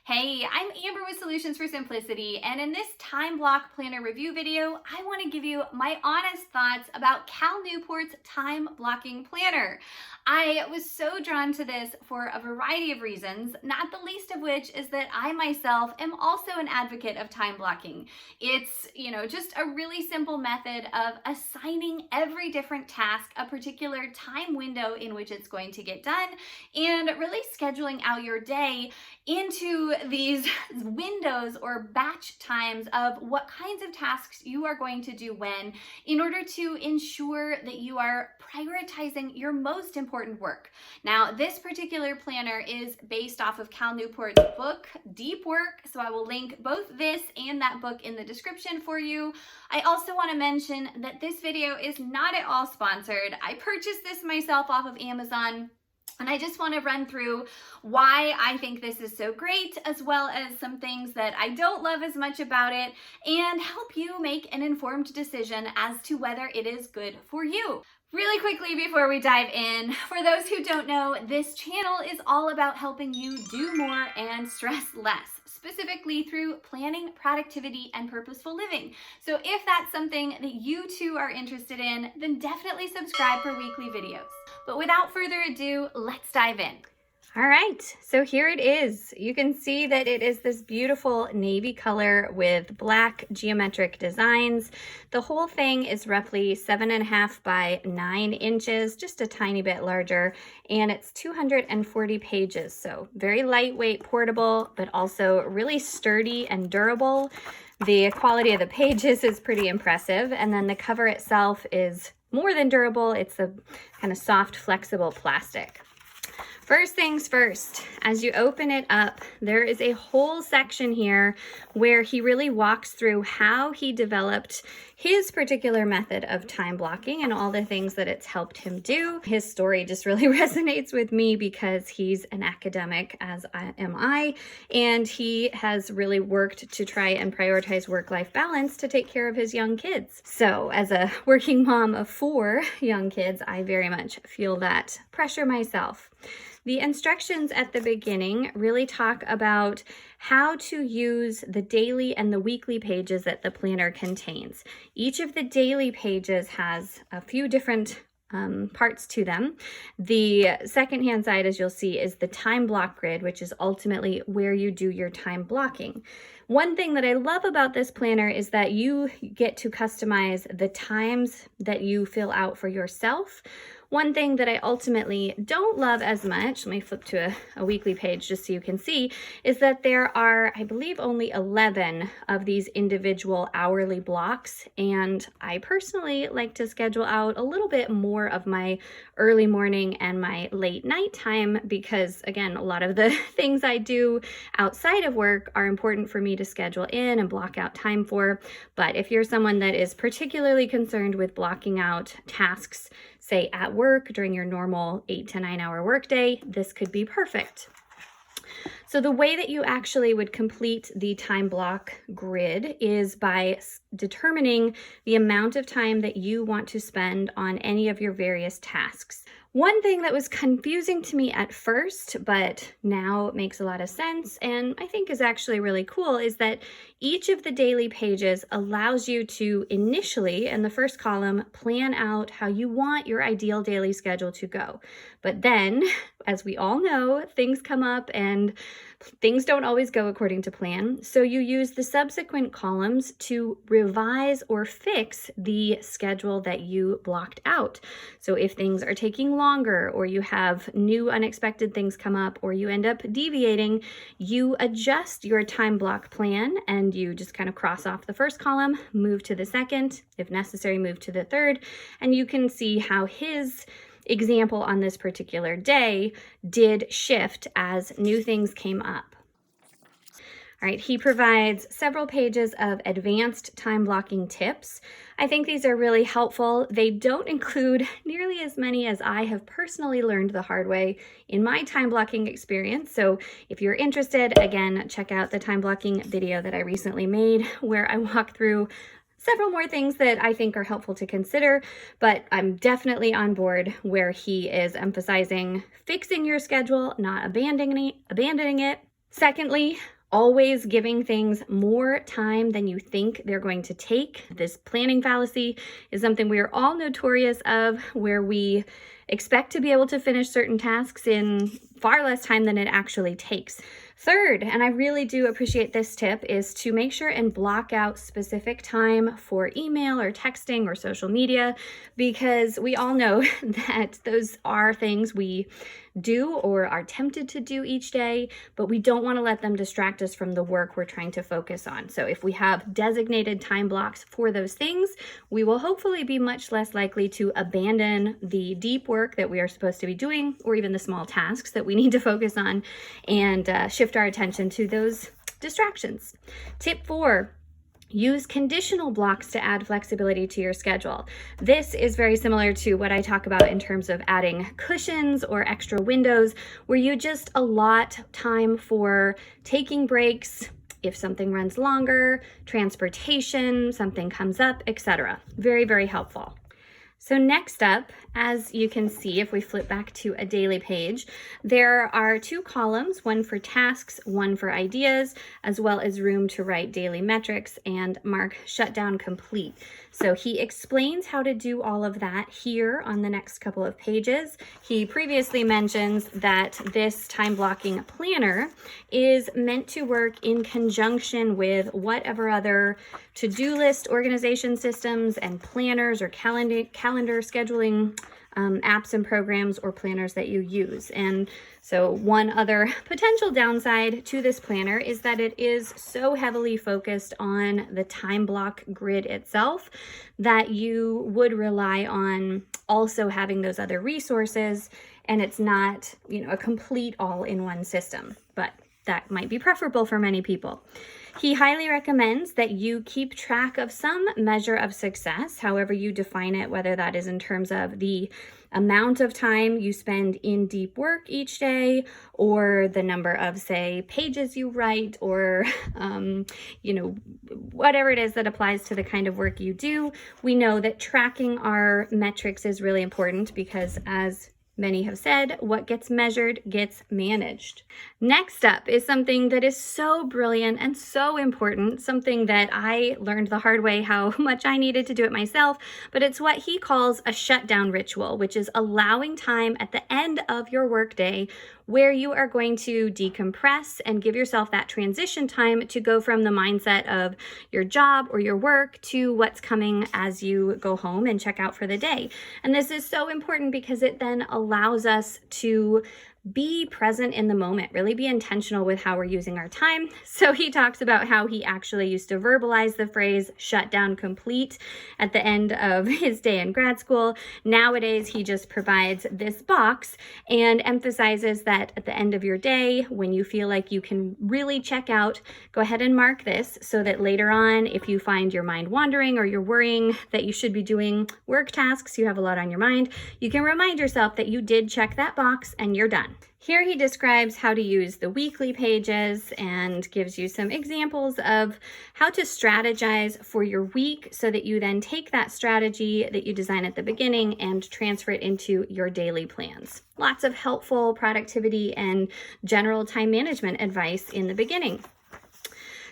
Hey, I'm Amber with Solutions for Simplicity, and in this time block planner review video, I want to give you my honest thoughts about Cal Newport's time blocking planner. I was so drawn to this for a variety of reasons, not the least of which is that I myself am also an advocate of time blocking. It's, just a really simple method of assigning every different task a particular time window in which it's going to get done, and really scheduling out your day into these windows or batch times of what kinds of tasks you are going to do when, in order to ensure that you are prioritizing your most important work. Now, this particular planner is based off of Cal Newport's book, Deep Work, so I will link both this and that book in the description for you. I also want to mention that this video is not at all sponsored. I purchased this myself off of Amazon. And I just want to run through why I think this is so great, as well as some things that I don't love as much about it, and help you make an informed decision as to whether it is good for you. Really quickly before we dive in, for those who don't know, this channel is all about helping you do more and stress less, specifically through planning, productivity, and purposeful living. So if that's something that you too are interested in, then definitely subscribe for weekly videos. But without further ado, let's dive in. All right, so here it is. You can see that it is this beautiful navy color with black geometric designs. The whole thing is roughly 7.5 by 9 inches, just a tiny bit larger, and it's 240 pages. So very lightweight, portable, but also really sturdy and durable. The quality of the pages is pretty impressive, and then the cover itself is more than durable. It's a kind of soft, flexible plastic. First things first, as you open it up, there is a whole section here where he really walks through how he developed his particular method of time blocking and all the things that it's helped him do. His story just really resonates with me because he's an academic, as am I, and he has really worked to try and prioritize work-life balance to take care of his young kids. So as a working mom of 4 young kids, I very much feel that pressure myself. The instructions at the beginning really talk about how to use the daily and the weekly pages that the planner contains. Each of the daily pages has a few different parts to them. The second-hand side, as you'll see, is the time block grid, which is ultimately where you do your time blocking. One thing that I love about this planner is that you get to customize the times that you fill out for yourself. One thing that I ultimately don't love as much, let me flip to a weekly page just so you can see, is that there are, I believe, only 11 of these individual hourly blocks. And I personally like to schedule out a little bit more of my early morning and my late night time because, again, a lot of the things I do outside of work are important for me to schedule in and block out time for. But if you're someone that is particularly concerned with blocking out tasks, say at work during your normal 8 to 9 hour workday, this could be perfect. So the way that you actually would complete the time block grid is by determining the amount of time that you want to spend on any of your various tasks. One thing that was confusing to me at first, but now makes a lot of sense and I think is actually really cool, is that each of the daily pages allows you to initially, in the first column, plan out how you want your ideal daily schedule to go. But then, as we all know, things come up and things don't always go according to plan. So you use the subsequent columns to revise or fix the schedule that you blocked out. So if things are taking longer, or you have new unexpected things come up, or you end up deviating, you adjust your time block plan and you just kind of cross off the first column, move to the second, if necessary, move to the third, and you can see how his example on this particular day did shift as new things came up. All right, he provides several pages of advanced time blocking tips. I think these are really helpful. They don't include nearly as many as I have personally learned the hard way in my time blocking experience. So if you're interested, again, check out the time blocking video that I recently made where I walk through several more things that I think are helpful to consider, but I'm definitely on board where he is emphasizing fixing your schedule, not abandoning it. Secondly, always giving things more time than you think they're going to take. This planning fallacy is something we are all notorious of, where we expect to be able to finish certain tasks in far less time than it actually takes. Third, and I really do appreciate this tip, is to make sure and block out specific time for email or texting or social media, because we all know that those are things we do or are tempted to do each day, but we don't want to let them distract us from the work we're trying to focus on. So if we have designated time blocks for those things, we will hopefully be much less likely to abandon the deep work that we are supposed to be doing, or even the small tasks that we need to focus on, and shift our attention to those distractions. Tip 4. Use conditional blocks to add flexibility to your schedule. This is very similar to what I talk about in terms of adding cushions or extra windows, where you just allot time for taking breaks, if something runs longer, transportation, something comes up, etc. Very, very helpful. So next up, as you can see, if we flip back to a daily page, there are 2 columns, one for tasks, one for ideas, as well as room to write daily metrics and mark shutdown complete. So he explains how to do all of that here on the next couple of pages. He previously mentions that this time blocking planner is meant to work in conjunction with whatever other to-do list organization systems and planners or calendar scheduling apps and programs or planners that you use. And so one other potential downside to this planner is that it is so heavily focused on the time block grid itself that you would rely on also having those other resources, and it's not, a complete all-in-one system, but that might be preferable for many people. He highly recommends that you keep track of some measure of success, however you define it, whether that is in terms of the amount of time you spend in deep work each day, or the number of, say, pages you write, or, whatever it is that applies to the kind of work you do. We know that tracking our metrics is really important because, as many have said, what gets measured gets managed. Next up is something that is so brilliant and so important, something that I learned the hard way how much I needed to do it myself, but it's what he calls a shutdown ritual, which is allowing time at the end of your workday where you are going to decompress and give yourself that transition time to go from the mindset of your job or your work to what's coming as you go home and check out for the day. And this is so important because it then allows us to be present in the moment, really be intentional with how we're using our time. So he talks about how he actually used to verbalize the phrase shutdown complete at the end of his day in grad school. Nowadays, he just provides this box and emphasizes that at the end of your day, when you feel like you can really check out, go ahead and mark this so that later on, if you find your mind wandering or you're worrying that you should be doing work tasks, you have a lot on your mind, you can remind yourself that you did check that box and you're done. Here he describes how to use the weekly pages and gives you some examples of how to strategize for your week so that you then take that strategy that you design at the beginning and transfer it into your daily plans. Lots of helpful productivity and general time management advice in the beginning.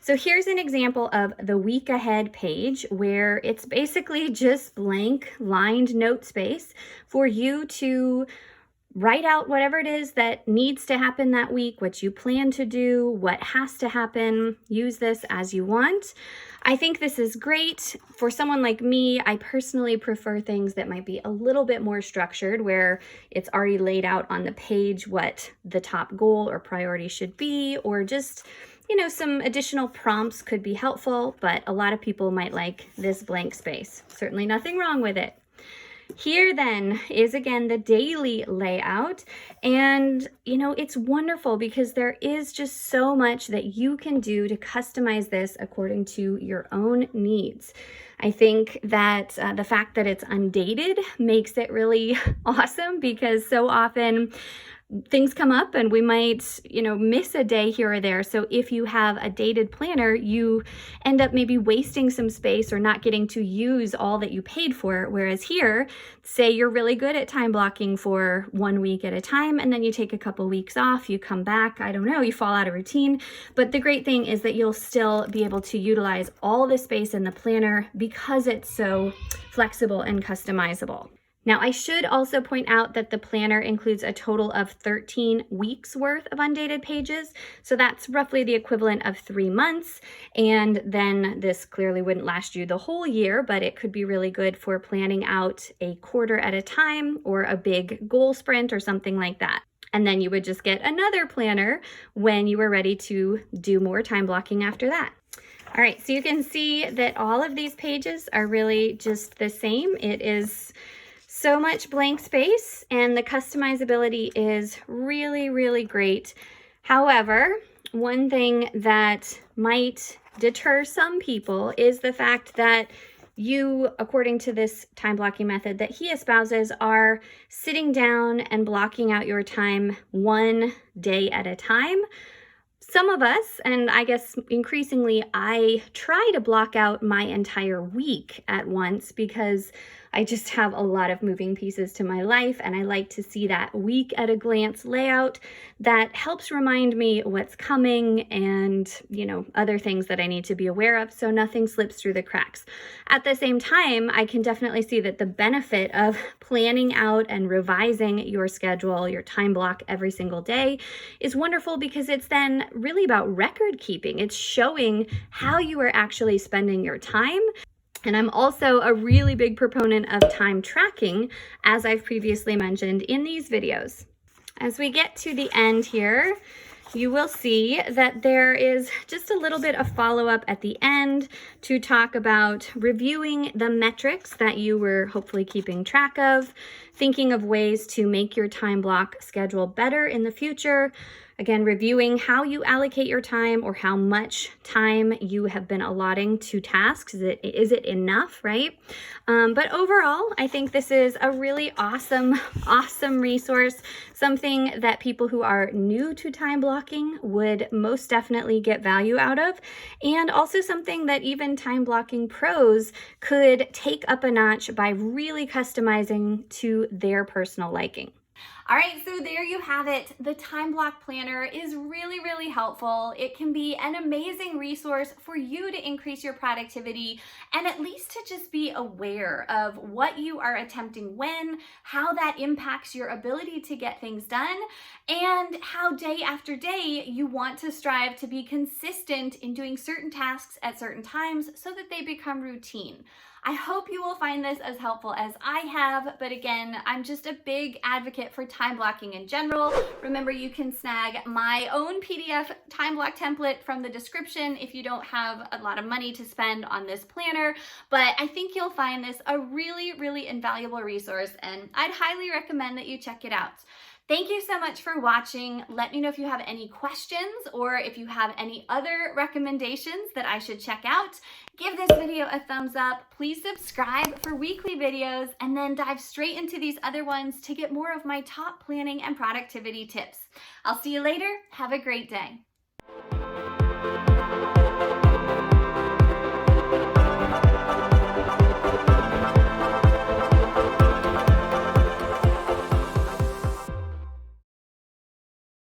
So here's an example of the week ahead page where it's basically just blank lined note space for you to write out whatever it is that needs to happen that week, what you plan to do, what has to happen. Use this as you want. I think this is great. For someone like me, I personally prefer things that might be a little bit more structured, where it's already laid out on the page what the top goal or priority should be, or just, some additional prompts could be helpful, but a lot of people might like this blank space. Certainly nothing wrong with it. Here then is again the daily layout, and it's wonderful because there is just so much that you can do to customize this according to your own needs. I think that the fact that it's undated makes it really awesome, because so often things come up and we might, miss a day here or there. So if you have a dated planner, you end up maybe wasting some space or not getting to use all that you paid for. Whereas here, say you're really good at time blocking for 1 week at a time, and then you take a couple weeks off, you come back, I don't know, you fall out of routine. But the great thing is that you'll still be able to utilize all the space in the planner because it's so flexible and customizable. Now, I should also point out that the planner includes a total of 13 weeks worth of undated pages. So that's roughly the equivalent of 3 months. And then this clearly wouldn't last you the whole year, but it could be really good for planning out a quarter at a time or a big goal sprint or something like that. And then you would just get another planner when you were ready to do more time blocking after that. All right, so you can see that all of these pages are really just the same. It is so much blank space, and the customizability is really, really great. However, one thing that might deter some people is the fact that you, according to this time blocking method that he espouses, are sitting down and blocking out your time 1 day at a time. Some of us, and I guess increasingly, I try to block out my entire week at once because I just have a lot of moving pieces to my life, and I like to see that week at a glance layout that helps remind me what's coming and, other things that I need to be aware of so nothing slips through the cracks. At the same time, I can definitely see that the benefit of planning out and revising your schedule, your time block every single day is wonderful because it's then really about record keeping. It's showing how you are actually spending your time. And I'm also a really big proponent of time tracking, as I've previously mentioned in these videos. As we get to the end here, you will see that there is just a little bit of follow-up at the end to talk about reviewing the metrics that you were hopefully keeping track of, thinking of ways to make your time block schedule better in the future. Again, reviewing how you allocate your time or how much time you have been allotting to tasks. Is it enough, right? But overall, I think this is a really awesome resource, something that people who are new to time blocking would most definitely get value out of, and also something that even time blocking pros could take up a notch by really customizing to their personal liking. All right, so there you have it. The Time Block Planner is really, really helpful. It can be an amazing resource for you to increase your productivity and at least to just be aware of what you are attempting when, how that impacts your ability to get things done, and how day after day you want to strive to be consistent in doing certain tasks at certain times so that they become routine. I hope you will find this as helpful as I have, but again, I'm just a big advocate for time blocking in general. Remember, you can snag my own PDF time block template from the description if you don't have a lot of money to spend on this planner, but I think you'll find this a really, really invaluable resource, and I'd highly recommend that you check it out. Thank you so much for watching. Let me know if you have any questions or if you have any other recommendations that I should check out. Give this video a thumbs up. Please subscribe for weekly videos and then dive straight into these other ones to get more of my top planning and productivity tips. I'll see you later. Have a great day.